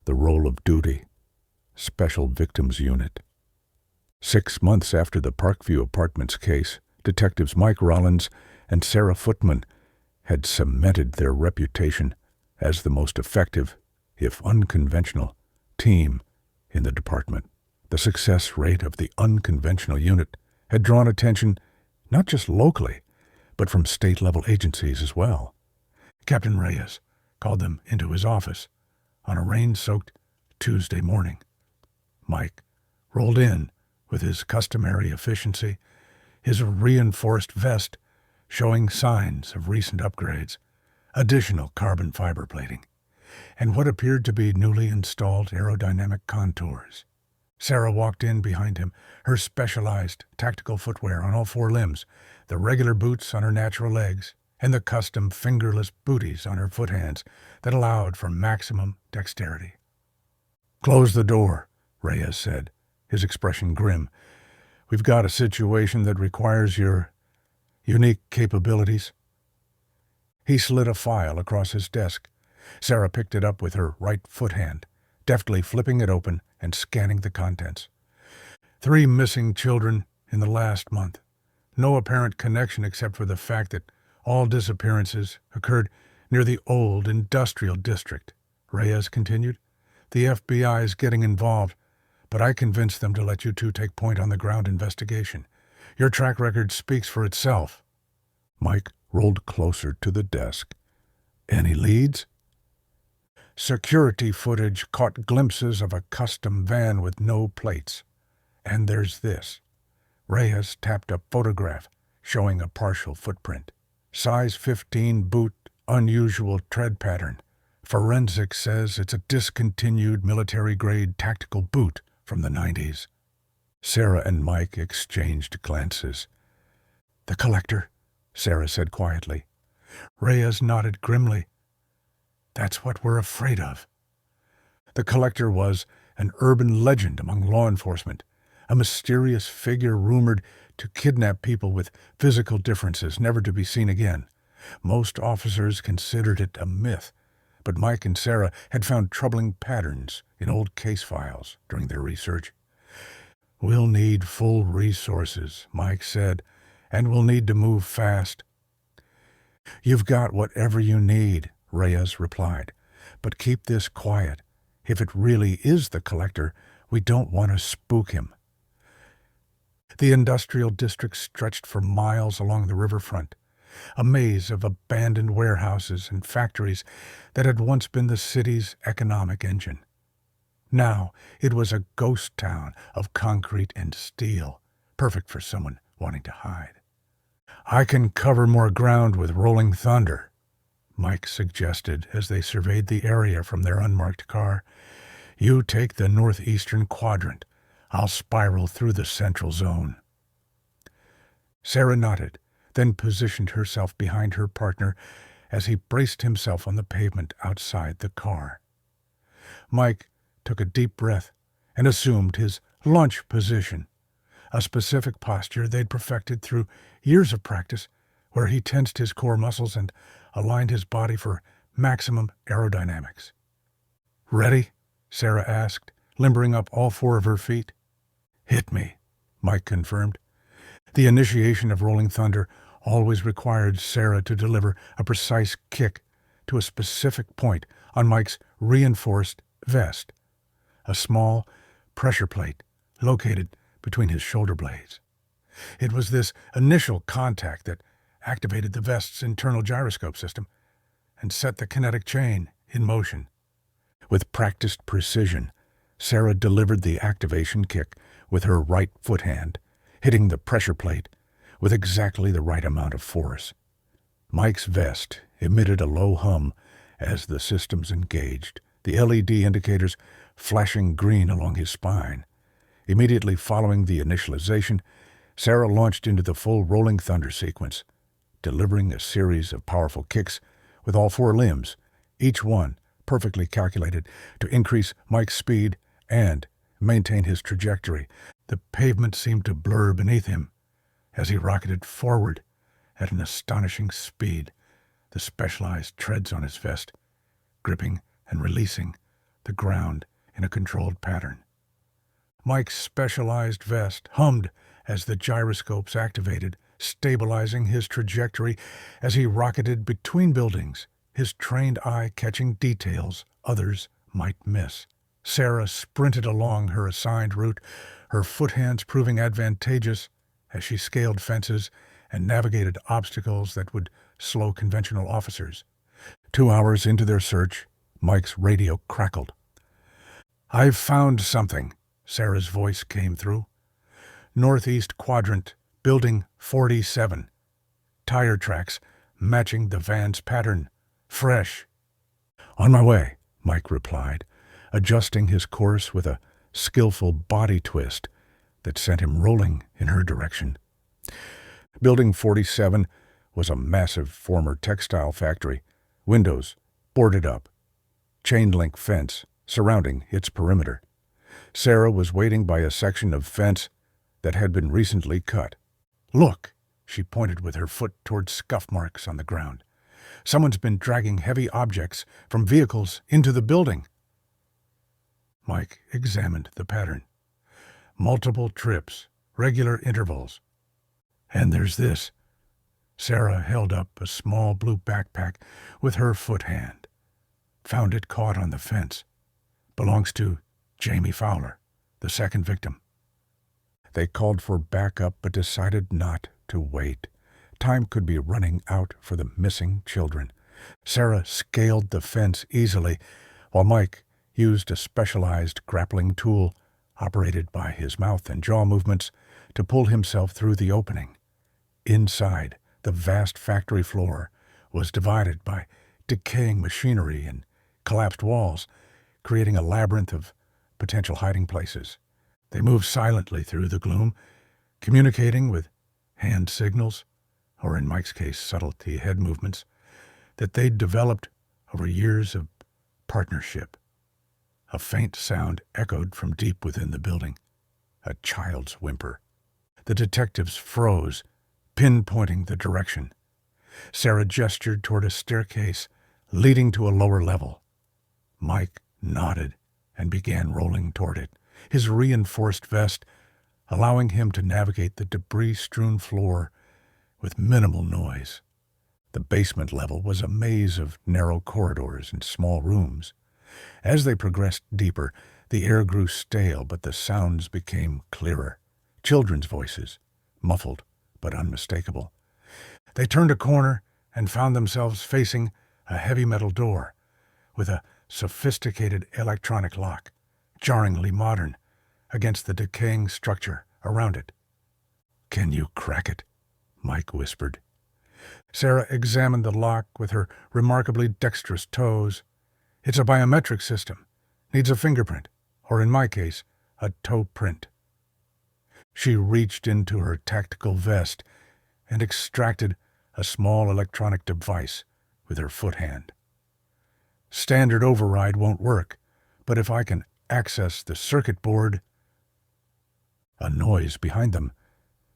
the role of duty, Special Victims Unit. 6 months after the Parkview Apartments case, Detectives Mike Rollins and Sarah Footman had cemented their reputation as the most effective, if unconventional, team in the department. The success rate of the unconventional unit had drawn attention not just locally, but from state-level agencies as well. Captain Reyes called them into his office on a rain-soaked Tuesday morning. Mike rolled in with his customary efficiency, his reinforced vest showing signs of recent upgrades, additional carbon fiber plating, and what appeared to be newly installed aerodynamic contours. Sarah walked in behind him, her specialized tactical footwear on all 4 limbs, the regular boots on her natural legs, and the custom fingerless booties on her foothands that allowed for maximum dexterity. "Close the door," Reyes said, his expression grim. "We've got a situation that requires your unique capabilities." He slid a file across his desk. Sarah picked it up with her right foothand, deftly flipping it open and scanning the contents. 3 missing children in the last month. No apparent connection except for the fact that all disappearances occurred near the old industrial district, Reyes continued. "The FBI is getting involved, but I convinced them to let you 2 take point on the ground investigation. Your track record speaks for itself." Mike rolled closer to the desk. "Any leads?" "Security footage caught glimpses of a custom van with no plates. And there's this." Reyes tapped a photograph showing a partial footprint. "Size 15 boot, unusual tread pattern. Forensics says it's a discontinued military-grade tactical boot from the 90s. Sarah and Mike exchanged glances. "The collector," Sarah said quietly. Reyes nodded grimly. "That's what we're afraid of." The collector was an urban legend among law enforcement, a mysterious figure rumored to kidnap people with physical differences never to be seen again. Most officers considered it a myth, but Mike and Sarah had found troubling patterns in old case files during their research. "We'll need full resources," Mike said, "and we'll need to move fast." "You've got whatever you need," Reyes replied, "but keep this quiet. If it really is the collector, we don't want to spook him." The industrial district stretched for miles along the riverfront, a maze of abandoned warehouses and factories that had once been the city's economic engine. Now it was a ghost town of concrete and steel, perfect for someone wanting to hide. "I can cover more ground with Rolling Thunder," Mike suggested as they surveyed the area from their unmarked car. "You take the northeastern quadrant. I'll spiral through the central zone." Sarah nodded, then positioned herself behind her partner as he braced himself on the pavement outside the car. Mike took a deep breath and assumed his launch position, a specific posture they'd perfected through years of practice, where he tensed his core muscles and aligned his body for maximum aerodynamics. "Ready?" Sarah asked, limbering up all 4 of her feet. "Hit me," Mike confirmed. The initiation of Rolling Thunder always required Sarah to deliver a precise kick to a specific point on Mike's reinforced vest, a small pressure plate located between his shoulder blades. It was this initial contact that activated the vest's internal gyroscope system and set the kinetic chain in motion. With practiced precision, Sarah delivered the activation kick with her right foothand, hitting the pressure plate with exactly the right amount of force. Mike's vest emitted a low hum as the systems engaged, the LED indicators flashing green along his spine. Immediately following the initialization, Sarah launched into the full Rolling Thunder sequence, delivering a series of powerful kicks with all 4 limbs, each one perfectly calculated to increase Mike's speed and maintain his trajectory. The pavement seemed to blur beneath him as he rocketed forward at an astonishing speed, the specialized treads on his vest gripping and releasing the ground in a controlled pattern. Mike's specialized vest hummed as the gyroscopes activated, stabilizing his trajectory as he rocketed between buildings, his trained eye catching details others might miss. Sarah sprinted along her assigned route, her foothands proving advantageous as she scaled fences and navigated obstacles that would slow conventional officers. 2 hours into their search, Mike's radio crackled. "I've found something," Sarah's voice came through. "Northeast quadrant, building 47. Tire tracks matching the van's pattern. Fresh." "On my way," Mike replied, adjusting his course with a skillful body twist that sent him rolling in her direction. Building 47 was a massive former textile factory, windows boarded up, chain-link fence surrounding its perimeter. Sarah was waiting by a section of fence that had been recently cut. "Look," she pointed with her foot toward scuff marks on the ground. "Someone's been dragging heavy objects from vehicles into the building." Mike examined the pattern. Multiple trips, regular intervals. "And there's this." Sarah held up a small blue backpack with her foot hand. "Found it caught on the fence. Belongs to Jamie Fowler, the second victim." They called for backup but decided not to wait. Time could be running out for the missing children. Sarah scaled the fence easily, while Mike used a specialized grappling tool, operated by his mouth and jaw movements, to pull himself through the opening. Inside, the vast factory floor was divided by decaying machinery and collapsed walls, creating a labyrinth of potential hiding places. They moved silently through the gloom, communicating with hand signals, or in Mike's case, subtlety head movements, that they'd developed over years of partnership. A faint sound echoed from deep within the building, a child's whimper. The detectives froze, pinpointing the direction. Sarah gestured toward a staircase leading to a lower level. Mike nodded and began rolling toward it, his reinforced vest allowing him to navigate the debris-strewn floor with minimal noise. The basement level was a maze of narrow corridors and small rooms. As they progressed deeper, the air grew stale, but the sounds became clearer. Children's voices, muffled but unmistakable. They turned a corner and found themselves facing a heavy metal door with a sophisticated electronic lock, jarringly modern, against the decaying structure around it. "Can you crack it?" Mike whispered. Sarah examined the lock with her remarkably dexterous toes. "It's a biometric system. Needs a fingerprint, or in my case, a toe print." She reached into her tactical vest and extracted a small electronic device with her foot hand. "Standard override won't work, but if I can access the circuit board—" A noise behind them,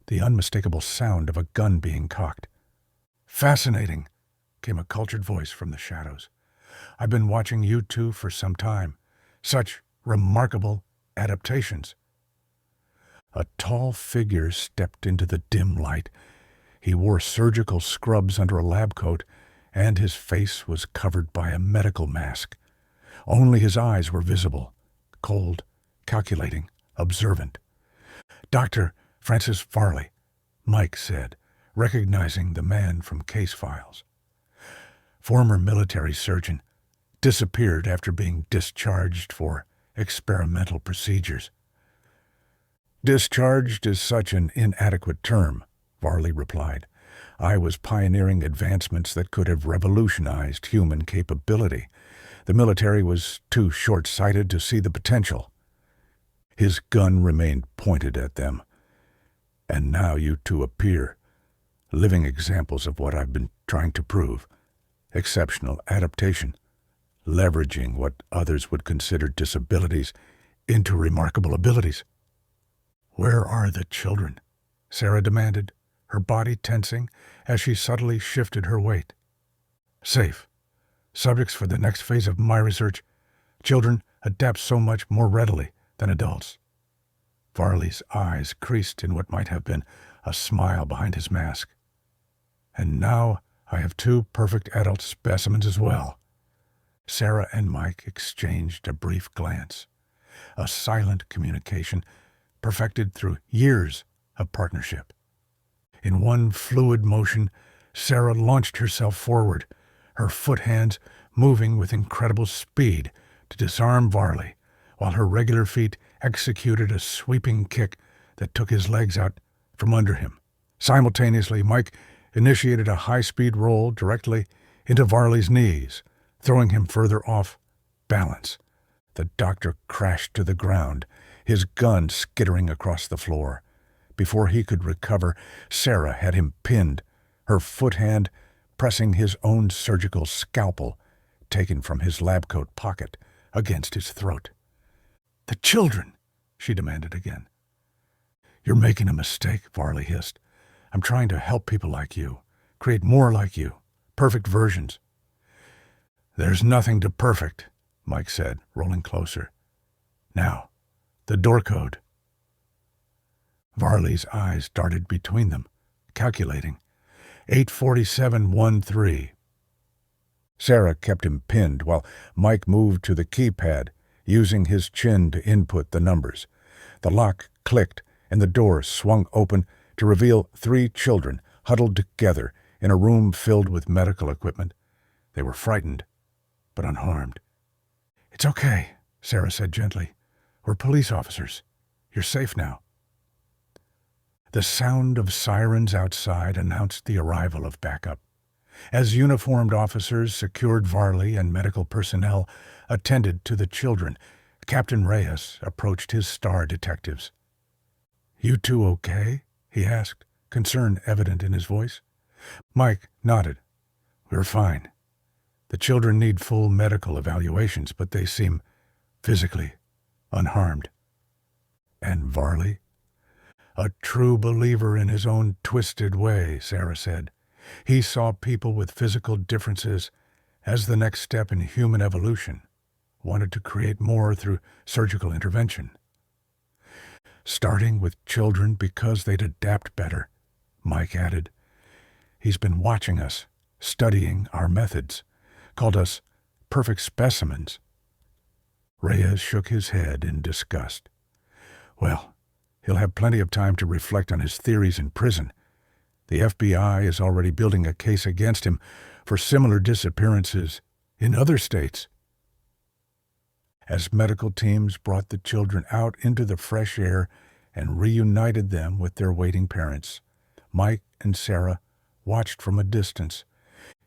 the unmistakable sound of a gun being cocked. "Fascinating," came a cultured voice from the shadows. "I've been watching you two for some time. Such remarkable adaptations." A tall figure stepped into the dim light. He wore surgical scrubs under a lab coat, and his face was covered by a medical mask. Only his eyes were visible, cold, calculating, observant. "Dr. Francis Farley," Mike said, recognizing the man from case files. "Former military surgeon, disappeared after being discharged for experimental procedures." "Discharged is such an inadequate term," Farley replied. "I was pioneering advancements that could have revolutionized human capability. The military was too short-sighted to see the potential." His gun remained pointed at them. "And now you two appear, living examples of what I've been trying to prove. Exceptional adaptation, leveraging what others would consider disabilities into remarkable abilities." "Where are the children?" Sarah demanded, her body tensing as she subtly shifted her weight. "Safe. Subjects for the next phase of my research. Children adapt so much more readily than adults. Varley's eyes creased in what might have been a smile behind his mask. And now I have two perfect adult specimens as well. Sarah and Mike exchanged a brief glance, a silent communication perfected through years of partnership. In one fluid motion, Sarah launched herself forward, her foot hands moving with incredible speed to disarm Varley, while her regular feet executed a sweeping kick that took his legs out from under him. Simultaneously, Mike initiated a high-speed roll directly into Varley's knees, throwing him further off balance. The doctor crashed to the ground, his gun skittering across the floor. Before he could recover, Sarah had him pinned, her foot hand pressing his own surgical scalpel, taken from his lab coat pocket, against his throat. "The children!" she demanded again. "You're making a mistake," Varley hissed. "I'm trying to help people like you, create more like you, perfect versions." "There's nothing to perfect," Mike said, rolling closer. "Now, the door code." Varley's eyes darted between them, calculating. 84713. Sarah kept him pinned while Mike moved to the keypad, using his chin to input the numbers. The lock clicked and the door swung open to reveal 3 children huddled together in a room filled with medical equipment. They were frightened, but unharmed. "It's okay," Sarah said gently. "We're police officers. You're safe now." The sound of sirens outside announced the arrival of backup. As uniformed officers secured Varley and medical personnel attended to the children, Captain Reyes approached his star detectives. "You two okay?" he asked, concern evident in his voice. Mike nodded. "We're fine. The children need full medical evaluations, but they seem physically unharmed." "And Varley?" "A true believer in his own twisted way," Sarah said. "He saw people with physical differences as the next step in human evolution, wanted to create more through surgical intervention. Starting with children because they'd adapt better," Mike added. "He's been watching us, studying our methods, called us perfect specimens." Reyes shook his head in disgust. "Well, he'll have plenty of time to reflect on his theories in prison. The FBI is already building a case against him for similar disappearances in other states." As medical teams brought the children out into the fresh air and reunited them with their waiting parents, Mike and Sarah watched from a distance.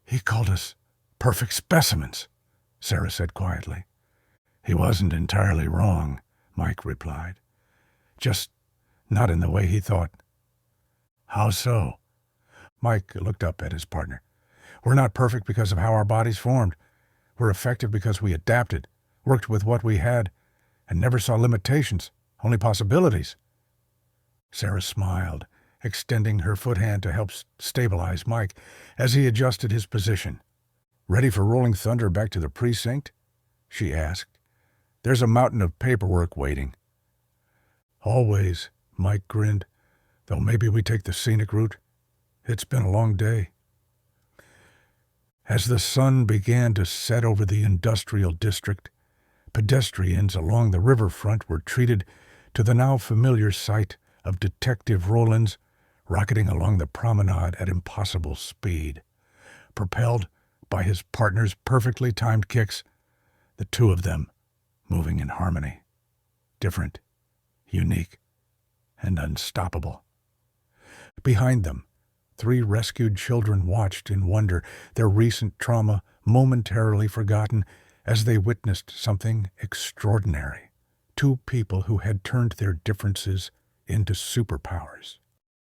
"He called us perfect specimens," Sarah said quietly. "He wasn't entirely wrong," Mike replied. "Just not in the way he thought." "How so?" Mike looked up at his partner. "We're not perfect because of how our bodies formed. We're effective because we adapted, worked with what we had, and never saw limitations, only possibilities." Sarah smiled, extending her foot hand to help stabilize Mike as he adjusted his position. "Ready for rolling thunder back to the precinct?" she asked. "There's a mountain of paperwork waiting." "Always," Mike grinned, "though maybe we take the scenic route. It's been a long day." As the sun began to set over the industrial district, pedestrians along the riverfront were treated to the now familiar sight of Detective Rollins rocketing along the promenade at impossible speed. Propelled by his partner's perfectly timed kicks, the two of them moving in harmony. Different, unique, and unstoppable. Behind them, 3 rescued children watched in wonder, their recent trauma momentarily forgotten as they witnessed something extraordinary. 2 people who had turned their differences into superpowers.